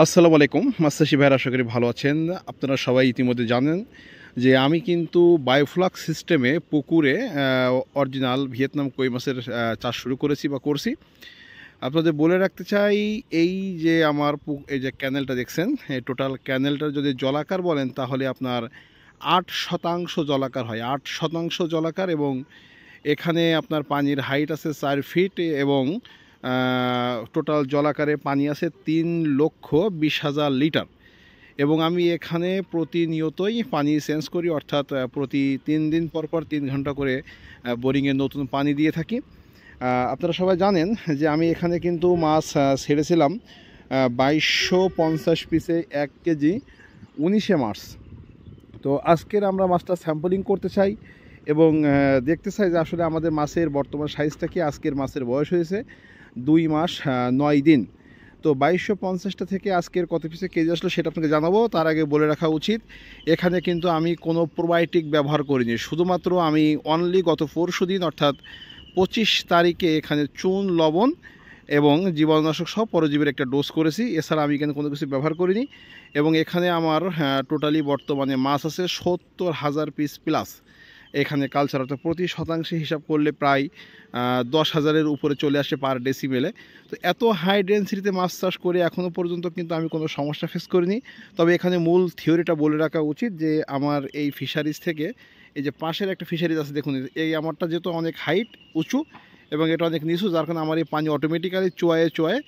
আসসালামু আলাইকুম মাস্টারশি ভাইয়ের, আশা করি ভালো আছেন। আপনারা সবাই ইতিমধ্যে জানেন যে আমি কিন্তু বায়োফ্লাক্স সিস্টেমে পুকুরে অরিজিনাল ভিয়েতনাম কই মাছের চাষ শুরু করেছি বা করছি। আপনাদের বলে রাখতে চাই, এই যে আমার এই যে ক্যানেলটা দেখছেন, এই টোটাল ক্যানেলটার যদি জলাকার বলেন তাহলে আপনার 8% জলাকার হয়, 8% জলাকার। এবং এখানে আপনার পানির হাইট আছে 4 ফিট এবং টোটাল জলাকারে পানি আছে 3,20,000 লিটার। এবং আমি এখানে প্রতিনিয়তই পানি চেঞ্জ করি, অর্থাৎ প্রতি 3 দিন পর পর 3 ঘন্টা করে বোরিংয়ে নতুন পানি দিয়ে থাকি। আপনারা সবাই জানেন যে আমি এখানে কিন্তু মাছ ছেড়েছিলাম 2250 পিসে 1 কেজি 19 মার্চ। তো আজকের আমরা মাছটা স্যাম্পলিং করতে চাই এবং দেখতে চাই যে আসলে আমাদের মাছের বর্তমান সাইজটা কি। আজকের মাছের বয়স হয়েছে 2 মাস 9 দিন। তো 2250টা থেকে আজকের কত পিসে কেজি আসলো সেটা আপনাকে জানাবো। তার আগে বলে রাখা উচিত, এখানে কিন্তু আমি কোনো প্রোবায়োটিক ব্যবহার করিনি। শুধুমাত্র আমি অনলি গত পরশুদিন অর্থাৎ 25 তারিখে এখানে চুন, লবণ এবং জীবাণুনাশক সহ পরজীবীর একটা ডোজ করেছি। এছাড়া আমি এখানে কোনো কিছু ব্যবহার করিনি। এবং এখানে আমার টোটালি বর্তমানে মাছ আছে 70,000 পিস প্লাস এখানে কালচার, অর্থাৎ প্রতি শতাংশে হিসাব করলে প্রায় 10,000-এর উপরে চলে আসে পার ডেসিমেলে। তো এত হাই ডেন্সিটিতে মাছ চাষ করে এখনও পর্যন্ত কিন্তু আমি কোনো সমস্যা ফেস করিনি। তবে এখানে মূল থিওরিটা বলে রাখা উচিত যে আমার এই ফিশারিজ থেকে, এই যে পাশের একটা ফিশারিজ আছে দেখুন, এই আমারটা যেহেতু অনেক হাইট উঁচু এবং এটা অনেক নিচু, যার কারণে আমার এই পানি অটোমেটিক্যালি চোয়ায়ে চোয়ায়ে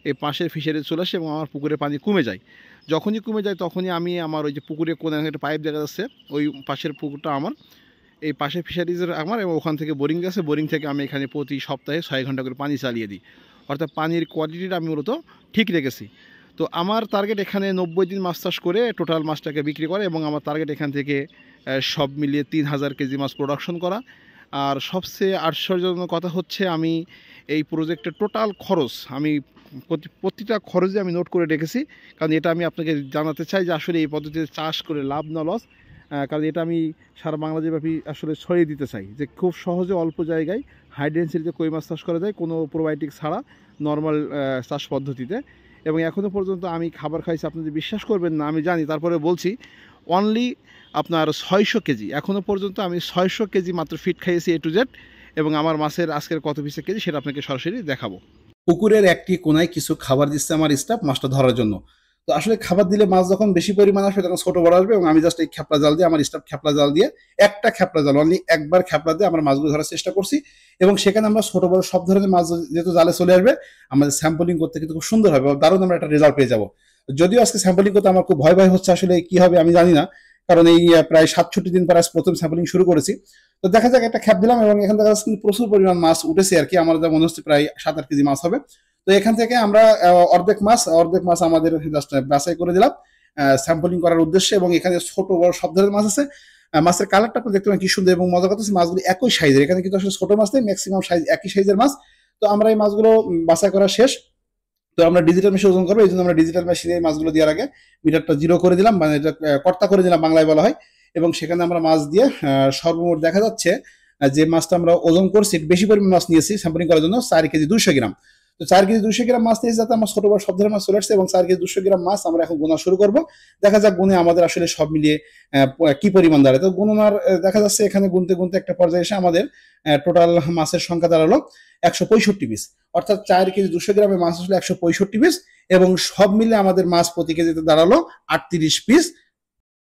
এই পাশের ফিশারিজ চলে আসে এবং আমার পুকুরে পানি কমে যায়। যখনই কমে যায় তখনই আমি আমার ওই যে পুকুরে কোনো একটা পাইপ দেখা যাচ্ছে, ওই পাশের পুকুরটা আমার, এই পাশে ফিশারিজের আমার, এবং ওখান থেকে বোরিং আছে, বোরিং থেকে আমি এখানে প্রতি সপ্তাহে 6 ঘন্টা করে পানি চালিয়ে দিই। অর্থাৎ পানির কোয়ালিটিটা আমি মূলত ঠিক রেখেছি। তো আমার টার্গেট এখানে 90 দিন মাছ চাষ করে টোটাল মাছটাকে বিক্রি করে, এবং আমার টার্গেট এখান থেকে সব মিলিয়ে 3,000 কেজি মাছ প্রোডাকশন করা। আর সবচেয়ে আশ্চর্যজনক কথা হচ্ছে, আমি এই প্রজেক্টের টোটাল খরচ আমি প্রতিটা খরচে আমি নোট করে রেখেছি। কারণ এটা আমি আপনাকে জানাতে চাই যে আসলে এই পদ্ধতিতে চাষ করে লাভ না লস। কারণ এটা আমি সারা বাংলাদেশব্যাপী আসলে ছড়িয়ে দিতে চাই যে খুব সহজে অল্প জায়গায় হাই ডেন্সিটিতে কই মাছ চাষ করা যায় কোনো প্রোবায়োটিক ছাড়া, নর্মাল চাষ পদ্ধতিতে। এবং এখনও পর্যন্ত আমি খাবার খাইছি, আপনি যদি বিশ্বাস করবেন না আমি জানি, তারপরে বলছি, অনলি আপনার 600 কেজি, এখনও পর্যন্ত আমি 600 কেজি মাত্র ফিট খাইয়েছি এ টু জেড। এবং আমার মাছের আজকের কত পিসে কেজি সেটা আপনাকে সরাসরি দেখাবো। পুকুরের একটি কোনায় কিছু খাবার দিচ্ছে আমার স্টাফ মাছটা ধরার জন্য। তো আসলে খাবার দিলে মাছ যখন বেশি পরিমাণ আসবে তখন ছোট বড় আসবে, এবং আমি জাস্ট এই খেপলা জাল দিয়ে, আমার স্টাফ খেপলা জাল দিয়ে, একটা খেপলা জাল, অনলি একবার খেপলা দিয়ে আমরা মাছগুলো ধরার চেষ্টা করছি। এবং সেখানে আমরা ছোট বড় সব ধরনের মাছ যেহেতু জালে চলে আসবে, আমাদের স্যাম্পলিং করতে কিন্তু খুব সুন্দর হবে, দারুণ আমরা একটা রেজাল্ট পেয়ে যাবো। যদিও আজকে স্যাম্পলিং করতে আমার খুব ভয় ভয় হচ্ছে, আসলে কি হবে আমি জানি না, কারণ এই প্রায় 67 দিন পর আজ প্রথম স্যাম্পলিং শুরু করেছি। তো দেখা যাক, একটা খ্যাপ দিলাম এবং এখান থেকে কিন্তু প্রচুর পরিমাণ মাছ উঠেছে আর কি, আমার যা মনে হচ্ছে প্রায় 7-8 কেজি মাছ হবে। তো এখান থেকে আমরা অর্ধেক মাছ আমাদের জাস্ট বাছাই করে দিলাম স্যাম্পলিং করার উদ্দেশ্যে। এবং এখানে ছোট বড় সব ধরনের মাছ আছে। মাছের কালারটা আপনি দেখতে পারেন কি সুন্দর, এবং মজা কথা হচ্ছে মাছগুলো একই সাইজের, এখানে কিন্তু আসলে ছোট মাছ নেই, ম্যাক্সিমাম সাইজ একই সাইজের মাছ। তো আমরা এই মাছগুলো বাছাই করা শেষ। তো আমরা ডিজিটাল মেশিন ওজন করবো, এই জন্য আমরা ডিজিটাল মেশিনে এই মাছগুলো দেওয়ার আগে মিটারটা 0 করে দিলাম, মানে এটা কর্তা করে দিলাম বাংলায় বলা হয়। এবং সেখানে আমরা মাছ দিয়ে সর্বমোট দেখা যাচ্ছে যে মাছটা আমরা ওজন করছি, বেশি পরিমাণ মাছ নিয়েছি স্যাম্পলিং করার জন্য, 4 কেজি 200 গ্রাম। তো 4 কেজি 200 গ্রাম মাছ নিয়েছি, যাতে আমার ছোট বড় সব ধরনের মাছ চলে আসছে। এবং 4 কেজি 200 গ্রাম মাছ আমরা এখন গোনা শুরু করবো। দেখা যাক গুনে আমাদের আসলে সব মিলিয়ে কি পরিমাণ দাঁড়ায়। তো গণনার দেখা যাচ্ছে এখানে গুনতে গুনতে একটা পর্যায়ে এসে আমাদের টোটাল মাছের সংখ্যা দাঁড়ালো 165 পিস। অর্থাৎ 4 কেজি 200 গ্রামের মাছ আসলে 165 পিস, এবং সব মিলে আমাদের মাছ প্রতি কেজিতে দাঁড়ালো 38 পিস।